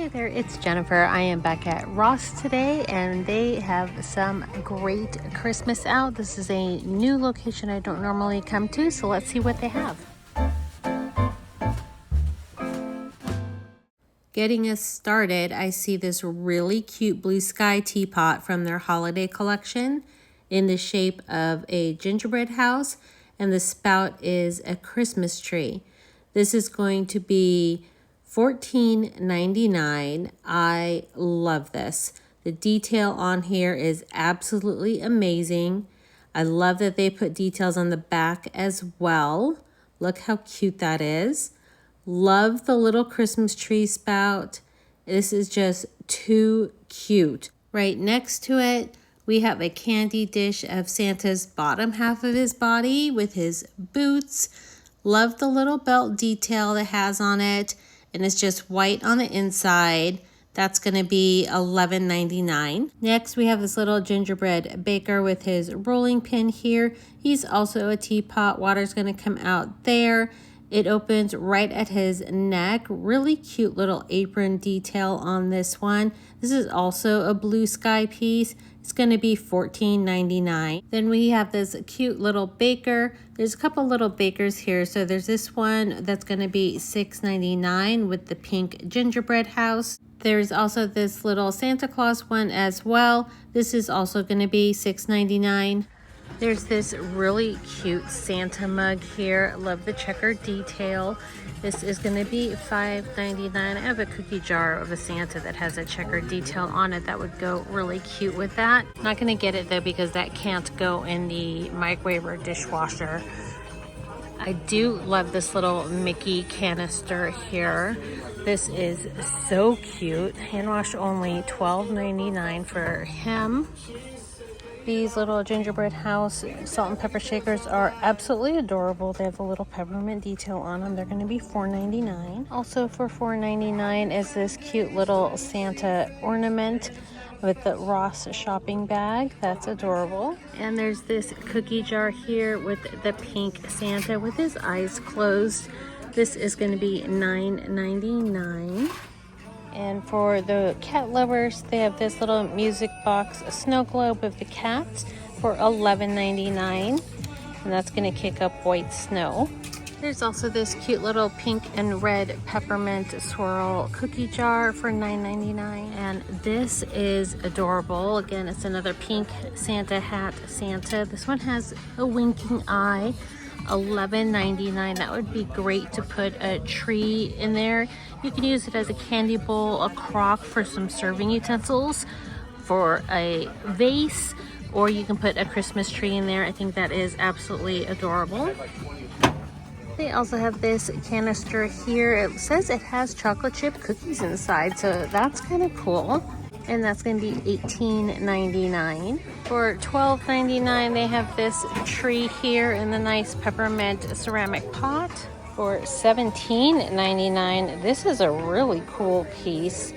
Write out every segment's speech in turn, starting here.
Hi there, it's Jennifer. I am back at Ross today and they have some great Christmas out. This is a new location I don't normally come to, so let's see what they have. Getting us started, I see this really cute blue sky teapot from their holiday collection in the shape of a gingerbread house, and the spout is a Christmas tree. This is going to be $14.99. I love this. The detail on here is absolutely amazing. I love that they put details on the back as well. Look how cute that is. Love the little Christmas tree spout. This is just too cute. Right next to it, we have a candy dish of Santa's bottom half of his body with his boots. Love the little belt detail that has on it. And it's just white on the inside. That's going to be $11.99. Next, we have this little gingerbread baker with his rolling pin here. He's also a teapot. Water's going to come out there. It opens right at his neck. Really cute little apron detail on this one. This is also a blue sky piece. It's going to be $14.99. Then we have this cute little baker. There's a couple little bakers here. So there's this one that's going to be $6.99 with the pink gingerbread house. There's also this little Santa Claus one as well. This is also going to be $6.99. There's this really cute Santa mug here. Love the checkered detail. This is going to be $5.99. I have a cookie jar of a Santa that has a checkered detail on it. That would go really cute with that. Not going to get it though because that can't go in the microwave or dishwasher. I do love this little Mickey canister here. This is so cute. Hand wash only $12.99 for him. These little gingerbread house salt and pepper shakers are absolutely adorable. They have a little peppermint detail on them. They're going to be $4.99. Also for $4.99 is this cute little Santa ornament with the Ross shopping bag. That's adorable. And there's this cookie jar here with the pink Santa with his eyes closed. This is going to be $9.99. And for the cat lovers, they have this little music box, a snow globe of the cats for $11.99. And that's going to kick up white snow. There's also this cute little pink and red peppermint swirl cookie jar for $9.99. And this is adorable. Again, it's another pink Santa hat Santa. This one has a winking eye. $11.99. That would be great to put a tree in there. You can use it as a candy bowl, a crock for some serving utensils, for a vase, or you can put a Christmas tree in there. I think that is absolutely adorable. They also have this canister here. It says it has chocolate chip cookies inside, so that's kind of cool. And that's going to be $18.99. For $12.99, they have this tree here in the nice peppermint ceramic pot. For $17.99, this is a really cool piece.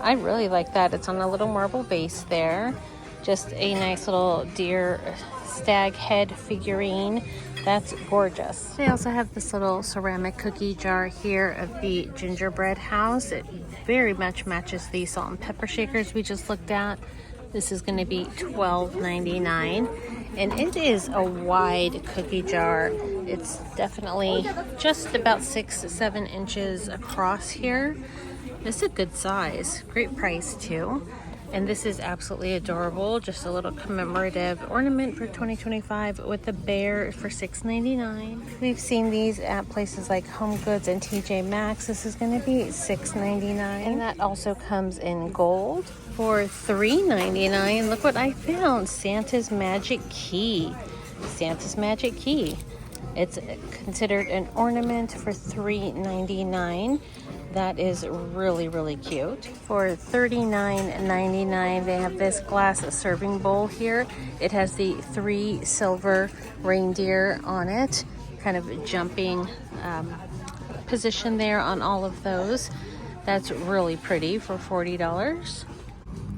I really like that. It's on a little marble base there. Just a nice little deer stag head figurine. That's gorgeous. They also have this little ceramic cookie jar here of the gingerbread house. It very much matches the salt and pepper shakers we just looked at. This is going to be $12.99. And it is a wide cookie jar. It's definitely just about 6 to 7 inches across here. It's a good size. Great price too. And this is absolutely adorable. Just a little commemorative ornament for 2025 with a bear for $6.99. We've seen these at places like Home Goods and TJ Maxx. This is going to be $6.99. And that also comes in gold for $3.99. Look what I found. Santa's Magic Key. Santa's Magic Key. It's considered an ornament for $3.99. That is really, really cute. For $39.99, they have this glass serving bowl here. It has the 3 silver reindeer on it, kind of jumping position there on all of those. That's really pretty for $40.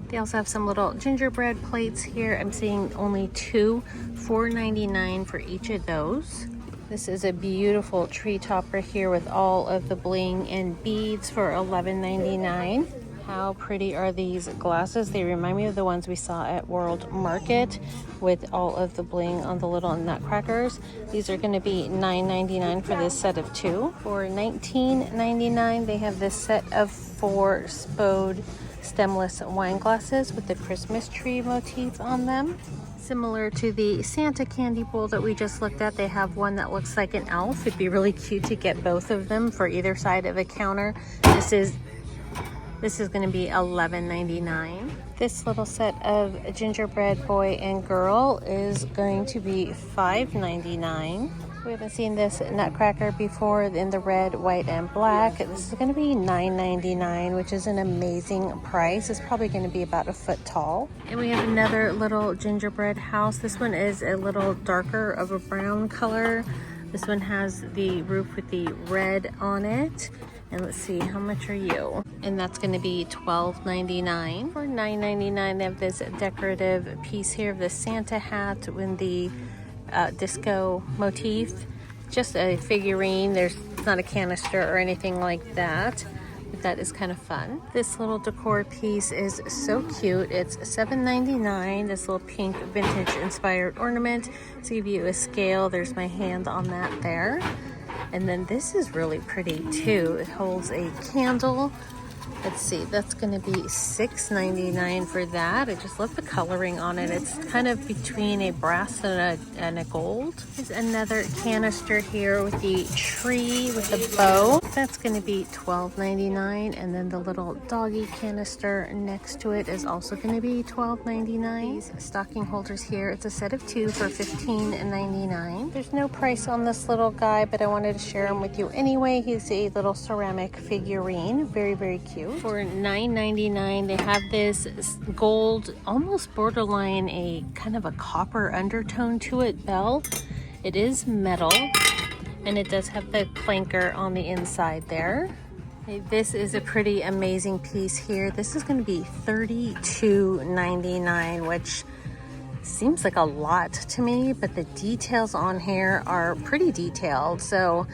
They also have some little gingerbread plates here. I'm seeing only 2, $4.99 for each of those. This is a beautiful tree topper here with all of the bling and beads for $11.99. How pretty are these glasses? They remind me of the ones we saw at World Market with all of the bling on the little nutcrackers. These are going to be $9.99 for this set of 2. For $19.99, they have this set of 4 Spode stemless wine glasses with the Christmas tree motif on them. Similar to the Santa candy bowl that we just looked at, they have one that looks like an elf. It'd be really cute to get both of them for either side of a counter. This is going to be $11.99. This little set of gingerbread boy and girl is going to be $5.99. We haven't seen this nutcracker before in the red, white, and black. This is going to be $9.99, which is an amazing price. It's probably going to be about a foot tall. And we have another little gingerbread house. This one is a little darker of a brown color. This one has the roof with the red on it. And let's see, how much are you? And that's going to be $12.99. For $9.99, they have this decorative piece here of the Santa hat with the disco motif. Just a figurine. There's not a canister or anything like that, but that is kind of fun. This little decor piece is so cute. It's $7.99. This little pink vintage inspired ornament to give you a scale. There's my hand on that there. And then this is really pretty too. It holds a candle. Let's see, that's going to be $6.99 for that. I just love the coloring on it. It's kind of between a brass and a gold. There's another canister here with the tree with the bow. That's going to be $12.99. And then the little doggy canister next to it is also going to be $12.99. These stocking holders here, it's a set of 2 for $15.99. There's no price on this little guy, but I wanted to share him with you anyway. He's a little ceramic figurine. Very, very cute. For $9.99, they have this gold, almost borderline a kind of a copper undertone to it bell. It is metal, and it does have the clanker on the inside there. Okay, this is a pretty amazing piece here. This is going to be $32.99, which seems like a lot to me, but the details on here are pretty detailed. So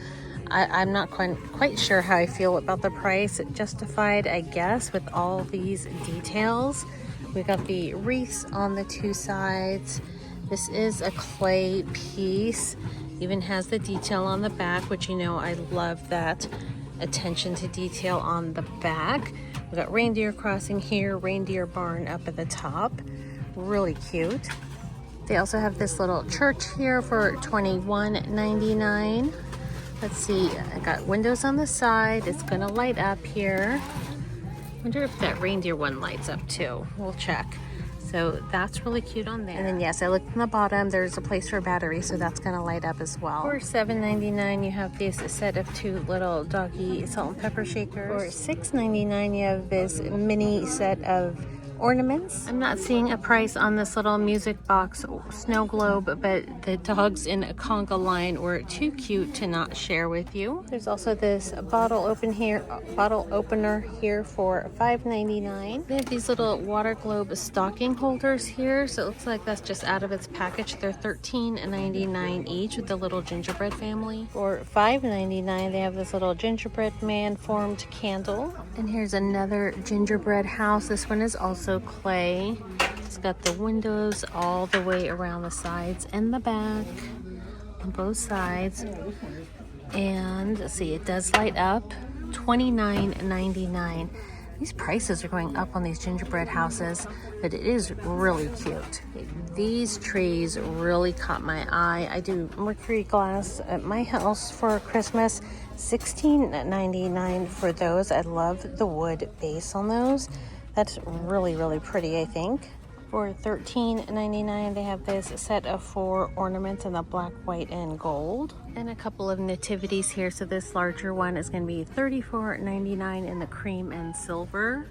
I'm not quite sure how I feel about the price. It justified, I guess, with all these details. We got the wreaths on the 2 sides. This is a clay piece. Even has the detail on the back, which you know I love that attention to detail on the back. We got reindeer crossing here, reindeer barn up at the top. Really cute. They also have this little church here for $21.99. Let's see, I got windows on the side. It's gonna light up here. Wonder if that reindeer one lights up too. We'll check. So that's really cute on there. And then yes, I looked on the bottom. There's a place for a battery, so that's gonna light up as well. For $7.99, you have this set of 2 little doggy salt and pepper shakers. For $6.99, you have this mini set of ornaments. I'm not seeing a price on this little music box snow globe, but the dogs in a conga line were too cute to not share with you. There's also this bottle opener here for $5.99. They have these little water globe stocking holders here, so it looks like that's just out of its package. They're $13.99 each with the little gingerbread family. For $5.99, they have this little gingerbread man formed candle. And here's another gingerbread house. This one is also clay. It's got the windows all the way around the sides and the back on both sides. And let's see, it does light up. $29.99. These prices are going up on these gingerbread houses, but it is really cute. These trees really caught my eye. I do mercury glass at my house for Christmas. $16.99 for those. I love the wood base on those. That's really, really pretty, I think. For $13.99, they have this set of 4 ornaments in the black, white, and gold. And a couple of nativities here. So this larger one is going to be $34.99 in the cream and silver.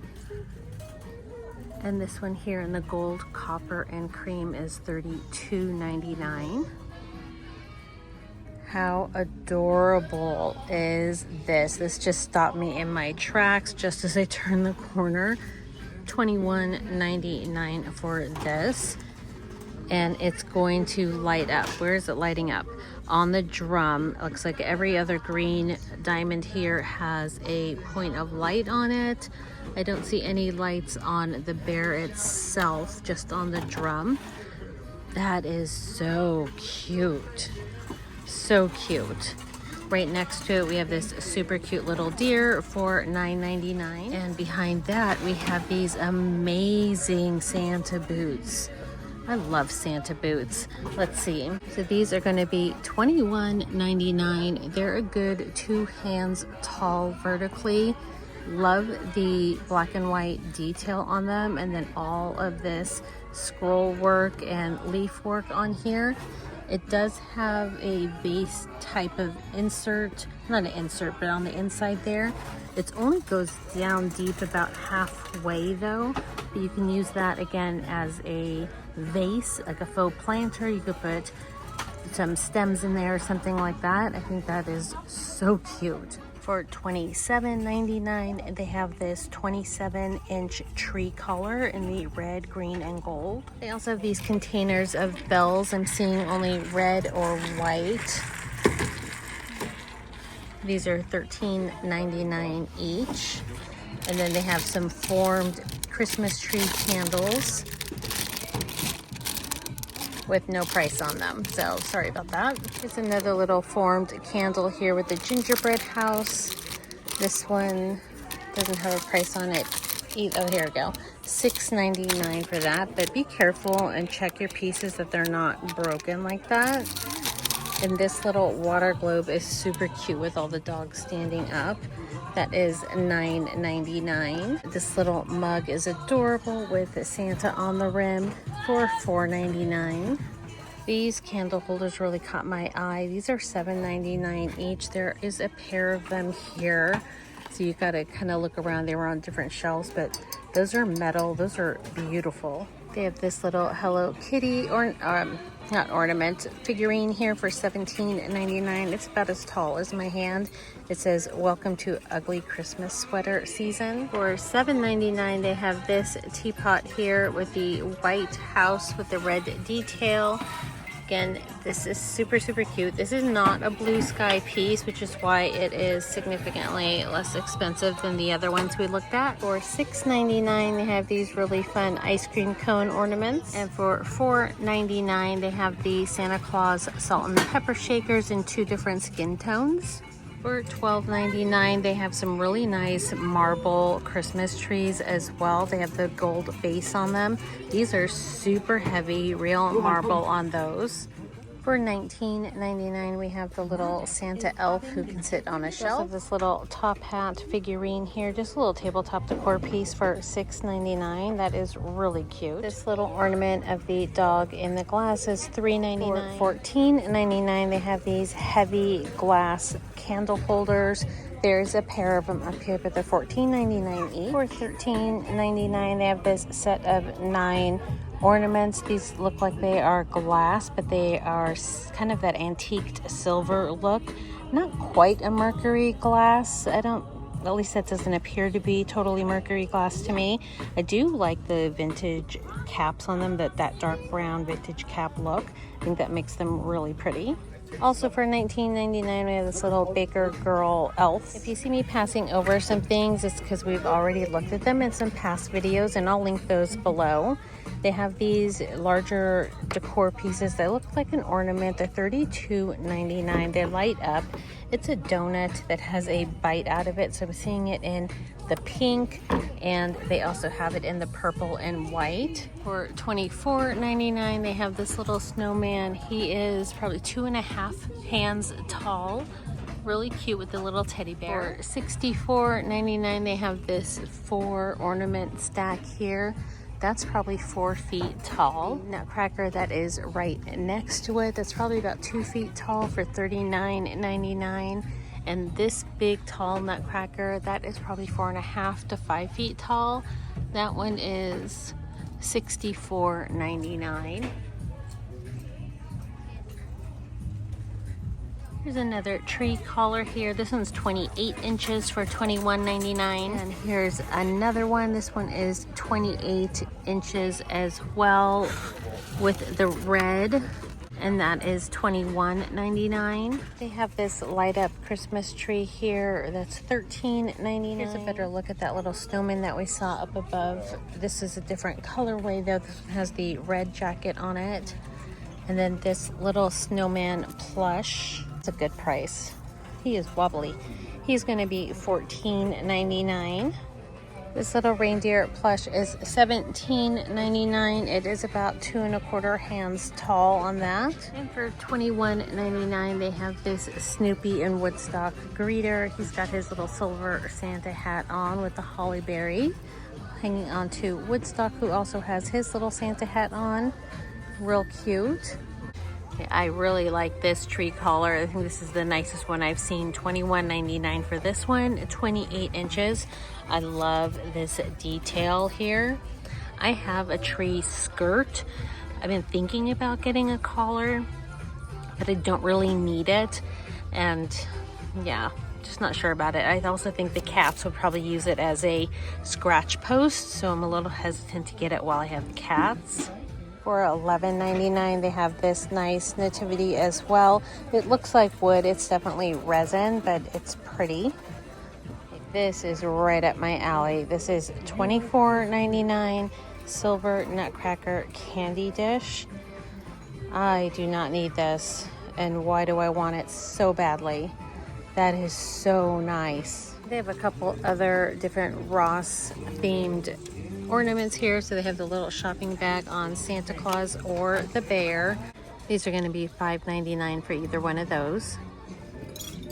And this one here in the gold, copper, and cream is $32.99. How adorable is this? This just stopped me in my tracks just as I turned the corner. $21.99 for this. and it's going to light up. Where is it lighting up? On the drum. It looks like every other green diamond here has a point of light on it. I don't see any lights on the bear itself, just on the drum. That is so cute. So cute. Right next to it, we have this super cute little deer for $9.99. And behind that, we have these amazing Santa boots. I love Santa boots. Let's see. So these are going to be $21.99. They're a good 2 hands tall vertically. Love the black and white detail on them, and then all of this scroll work and leaf work on here. It does have a base type of insert, not an insert, but on the inside there. It only goes down deep about halfway though. But you can use that again as a vase, like a faux planter. You could put some stems in there or something like that. I think that is so cute. For $27.99, they have this 27-inch tree collar in the red, green, and gold. They also have these containers of bells. I'm seeing only red or white. These are $13.99 each. And then they have some formed Christmas tree candles with no price on them, so sorry about that. Here's another little formed candle here with the gingerbread house. This one doesn't have a price on it. Oh, here we go. $6.99 for that, but be careful and check your pieces that they're not broken like that. And this little water globe is super cute with all the dogs standing up. That is $9.99. This little mug is adorable with Santa on the rim for $4.99. These candle holders really caught my eye. These are $7.99 each. There is a pair of them here, so you gotta kind of look around. They were on different shelves, but those are metal. Those are beautiful. They have this little Hello Kitty, or not ornament, figurine here for $17.99. It's about as tall as my hand. It says, "Welcome to ugly Christmas sweater season." For $7.99, they have this teapot here with the white house with the red detail. Again, this is super, super cute. This is not a blue sky piece, which is why it is significantly less expensive than the other ones we looked at. For $6.99, they have these really fun ice cream cone ornaments. And for $4.99, they have the Santa Claus salt and pepper shakers in 2 different skin tones. For $12.99, they have some really nice marble Christmas trees as well. They have the gold base on them. These are super heavy, real marble on those. For $19.99, we have the little Santa elf who can sit on a shelf. Also this little top hat figurine here, just a little tabletop decor piece for $6.99. That is really cute. This little ornament of the dog in the glass is $3.99. For $14.99, they have these heavy glass candle holders. There's a pair of them up here, but they're $14.99 each. For $13.99, they have this set of 9 ornaments. These look like they are glass, but they are kind of that antiqued silver look. Not quite a mercury glass. At least that doesn't appear to be totally mercury glass to me. I do like the vintage caps on them, that dark brown vintage cap look. I think that makes them really pretty. Also for $19.99, we have this little Baker Girl elf. If you see me passing over some things, it's because we've already looked at them in some past videos, and I'll link those below. They have these larger decor pieces that look like an ornament. They're $32.99. They light up. It's a donut that has a bite out of it. So I'm seeing it in the pink, and they also have it in the purple and white. For $24.99, they have this little snowman. He is probably 2.5 hands tall. Really cute with the little teddy bear. For $64.99, they have this 4 ornament stack here. That's probably 4 feet tall. Nutcracker that is right next to it, that's probably about 2 feet tall for $39.99. And this big tall nutcracker, that is probably 4.5 to 5 feet tall. That one is $64.99. Here's another tree collar here. This one's 28 inches for $21.99. And here's another one. This one is 28 inches as well. with the red, and that is $21.99. They have this light up Christmas tree here that's $13.99. Here's a better look at that little snowman that we saw up above. This is a different colorway though. This one has the red jacket on it. And then this little snowman plush, it's a good price. He is wobbly. He's gonna be $14.99. This little reindeer plush is $17.99. It is about 2 1/4 hands tall on that. And for $21.99, they have this Snoopy and Woodstock greeter. He's got his little silver Santa hat on with the holly berry, hanging on to Woodstock, who also has his little Santa hat on. Real cute. Okay, I really like this tree collar. I think this is the nicest one I've seen. $21.99 for this one, 28 inches. I love this detail here. I have a tree skirt. I've been thinking about getting a collar, but I don't really need it. And yeah, just not sure about it. I also think the cats would probably use it as a scratch post, so I'm a little hesitant to get it while I have the cats. For $11.99, they have this nice nativity as well. It looks like wood. It's definitely resin, but it's pretty. This is right up my alley. This is $24.99 silver nutcracker candy dish. I do not need this, and why do I want it so badly? That is so nice. They have a couple other different Ross themed ornaments here. So they have the little shopping bag on Santa Claus or the bear. These are going to be $5.99 for either one of those.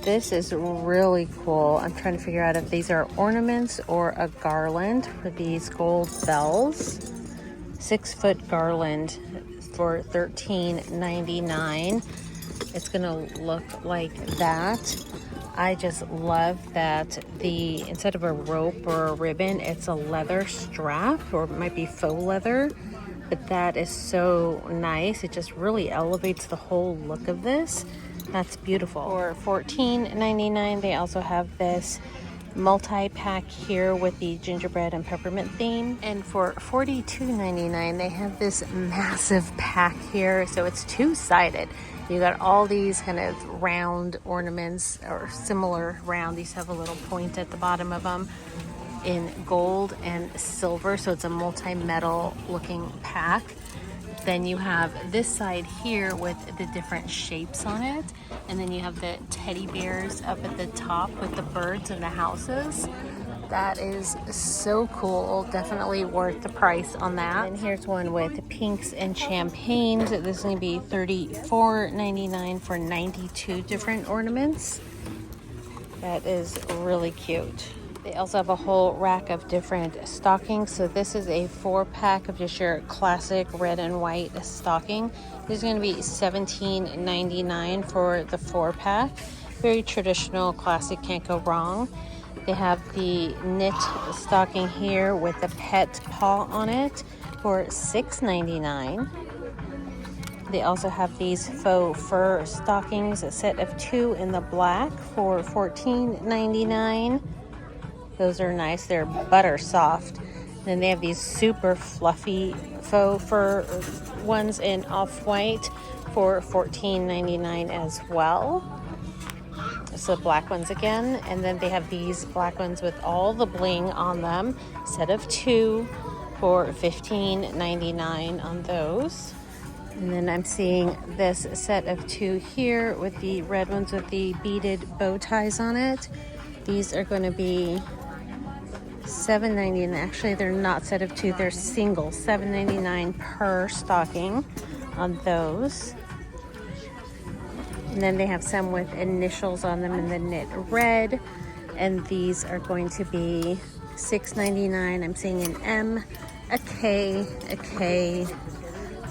This is really cool. I'm trying to figure out if these are ornaments or a garland for these gold bells. 6-foot garland for $13.99. It's gonna look like that. I just love that instead of a rope or a ribbon, it's a leather strap, or it might be faux leather, but that is so nice. It just really elevates the whole look of this. That's beautiful. For $14.99, they also have this multi-pack here with the gingerbread and peppermint theme. And for $42.99, they have this massive pack here. So it's two-sided. You got all these kind of round ornaments, or similar round. These have a little point at the bottom of them in gold and silver. So it's a multi-metal looking pack. Then you have this side here with the different shapes on it. And then you have the teddy bears up at the top with the birds and the houses. That is so cool. Definitely worth the price on that. And here's one with pinks and champagnes. This is going to be $34.99 for 92 different ornaments. That is really cute. They also have a whole rack of different stockings. So this is a 4-pack of just your classic red and white stocking. This is going to be $17.99 for the 4-pack. Very traditional, classic, can't go wrong. They have the knit stocking here with the pet paw on it for $6.99. They also have these faux fur stockings, a set of 2 in the black for $14.99. Those are nice. They're butter soft. Then they have these super fluffy faux fur ones in off-white for $14.99 as well. So black ones again. And then they have these black ones with all the bling on them. Set of 2 for $15.99 on those. And then I'm seeing this set of 2 here with the red ones with the beaded bow ties on it. These are going to be $7.99. Actually, they're not set of 2, they're single. $7.99 per stocking on those. And then they have some with initials on them in the knit red, and these are going to be $6.99. I'm seeing an M, a K, a K. I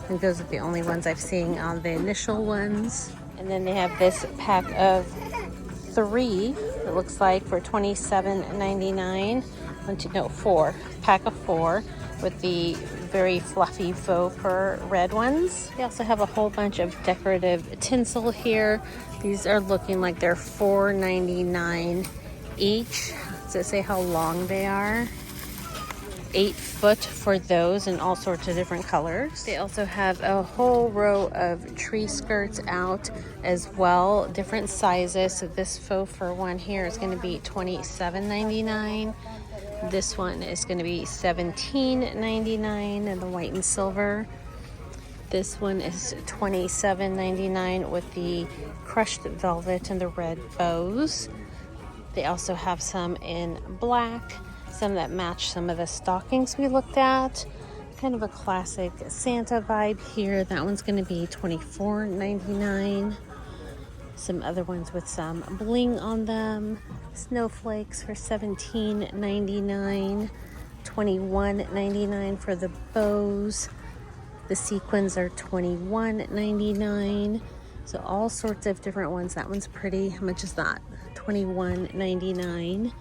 think those are the only ones I've seen on the initial ones. And then they have this pack of 3, it looks like, for $27.99. 4, pack of 4 with the very fluffy faux fur red ones. They also have a whole bunch of decorative tinsel here. These are looking like they're $4.99 each. Does it say how long they are? 8 foot for those in all sorts of different colors. They also have a whole row of tree skirts out as well, different sizes. So this faux fur one here is going to be $27.99. This one is going to be $17.99 in the white and silver. This one is $27.99 with the crushed velvet and the red bows. They also have some in black, some that match some of the stockings we looked at. Kind of a classic Santa vibe here. That one's going to be $24.99. Some other ones with some bling on them. Snowflakes for $17.99. $21.99 for the bows. The sequins are $21.99. So all sorts of different ones. That one's pretty. How much is that? $21.99.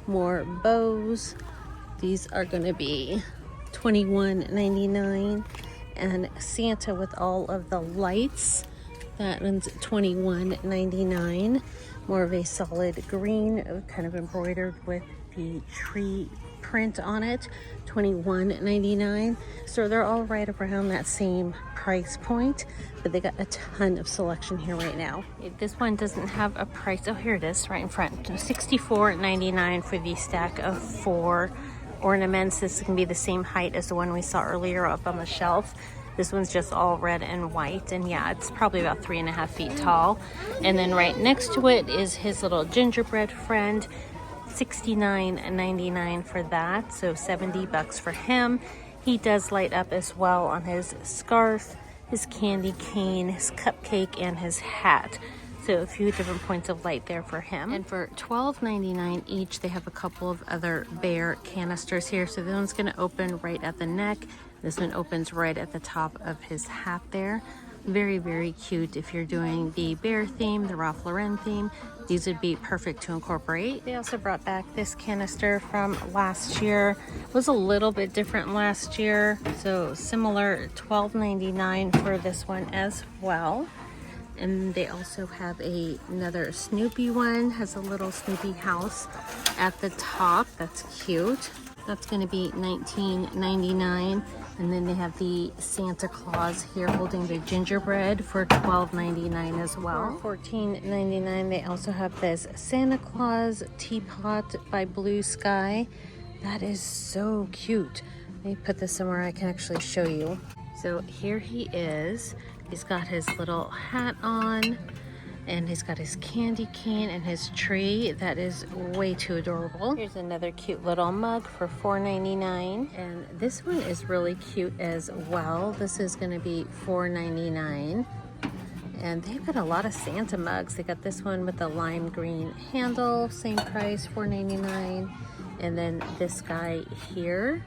More bows. These are going to be $21.99. And Santa with all of the lights. That one's $21.99. More of a solid green, kind of embroidered with the tree print on it. $21.99. So they're all right around that same price point, but they got a ton of selection here right now. This one doesn't have a price. Oh, here it is right in front. $64.99 for the stack of 4 ornaments. This can be the same height as the one we saw earlier up on the shelf. This one's just all red and white, and yeah, it's probably about 3.5 feet tall. And then right next to it is his little gingerbread friend. $69.99 for that, so $70 for him. He does light up as well on his scarf, his candy cane, his cupcake, and his hat. So a few different points of light there for him. And for $12.99 each, they have a couple of other bear canisters here. So this one's going to open right at the neck. This one opens right at the top of his hat there. Very, very cute if you're doing the bear theme, the Ralph Lauren theme. These would be perfect to incorporate. They also brought back this canister from last year. It was a little bit different last year. So similar, $12.99 for this one as well. And they also have another Snoopy one. Has a little Snoopy house at the top. That's cute. That's going to be $19.99. And then they have the Santa Claus here holding the gingerbread for $12.99 as well. For $14.99, they also have this Santa Claus teapot by Blue Sky. That is so cute. Let me put this somewhere I can actually show you. So here he is. He's got his little hat on, and he's got his candy cane and his tree. That is way too adorable. Here's another cute little mug for $4.99. And this one is really cute as well. This is going to be $4.99. And they've got a lot of Santa mugs. They got this one with the lime green handle, same price, $4.99. And then this guy here,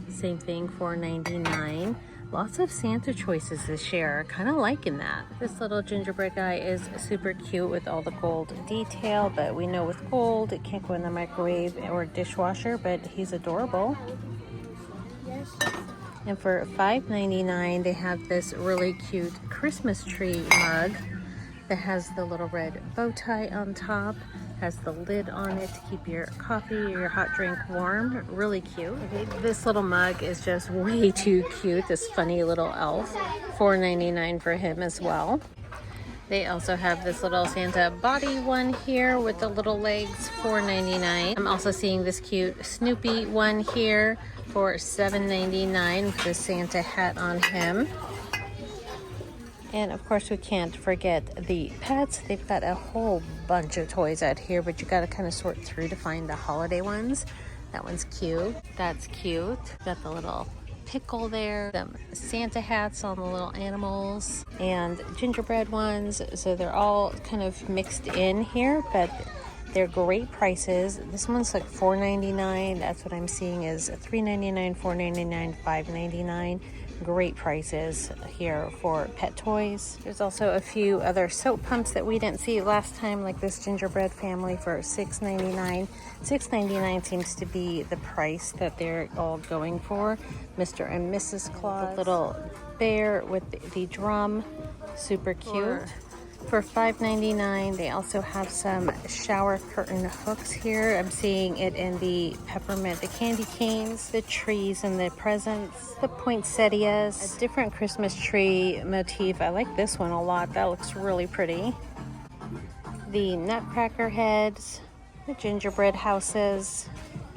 same thing, $4.99. Lots of Santa choices this year. Kind of liking that. This little gingerbread guy is super cute with all the gold detail, but we know with gold it can't go in the microwave or dishwasher, but he's adorable. And for $5.99, they have this really cute Christmas tree mug that has the little red bow tie on top. Has the lid on it to keep your coffee or your hot drink warm. Really cute. Okay, this little mug is just way too cute. This funny little elf. $4.99 for him as well. They also have this little Santa body one here with the little legs, $4.99. I'm also seeing this cute Snoopy one here for $7.99 with the Santa hat on him. And of course we can't forget the pets. They've got a whole bunch of toys out here, but you gotta kind of sort through to find the holiday ones. That one's cute. That's cute. Got the little pickle there. Some Santa hats on the little animals and gingerbread ones. So they're all kind of mixed in here, but they're great prices. This one's like $4.99. That's what I'm seeing is $3.99, $4.99, $5.99. Great prices here for pet toys. There's also a few other soap pumps that we didn't see last time, like this gingerbread family for $6.99. $6.99 seems to be the price that they're all going for. Mr. and Mrs. Claus, the little bear with the drum, super cute. For $5.99, they also have some shower curtain hooks here. I'm seeing it in the peppermint, the candy canes, the trees and the presents, the poinsettias, a different Christmas tree motif. I like this one a lot. That looks really pretty. The nutcracker heads, the gingerbread houses,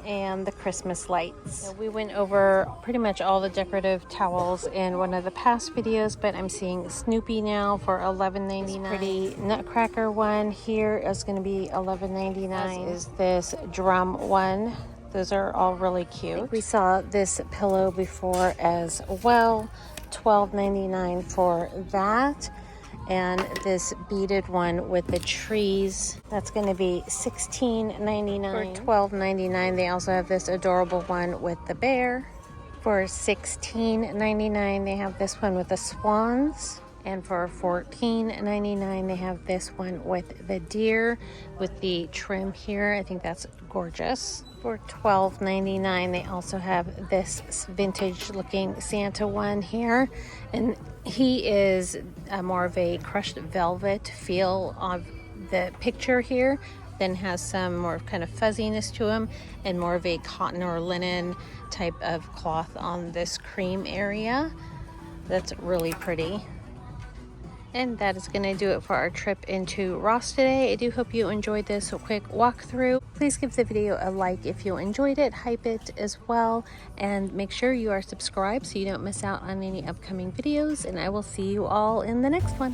and the Christmas lights. So we went over pretty much all the decorative towels in one of the past videos, but I'm seeing Snoopy now for $11.99. This pretty nutcracker one here is going to be $11.99. As is this drum one. Those are all really cute. We saw this pillow before as well, $12.99 for that. And this beaded one with the trees, that's going to be $16.99. For $12.99, they also have this adorable one with the bear. For $16.99, they have this one with the swans. And for $14.99, they have this one with the deer with the trim here. I think that's gorgeous. For $12.99, they also have this vintage looking Santa one here. And he is more of a crushed velvet feel of the picture here. Then has some more kind of fuzziness to him and more of a cotton or linen type of cloth on this cream area. That's really pretty. And that is going to do it for our trip into Ross today. I do hope you enjoyed this quick walkthrough. Please give the video a like if you enjoyed it, hype it as well, and make sure you are subscribed so you don't miss out on any upcoming videos, and I will see you all in the next one.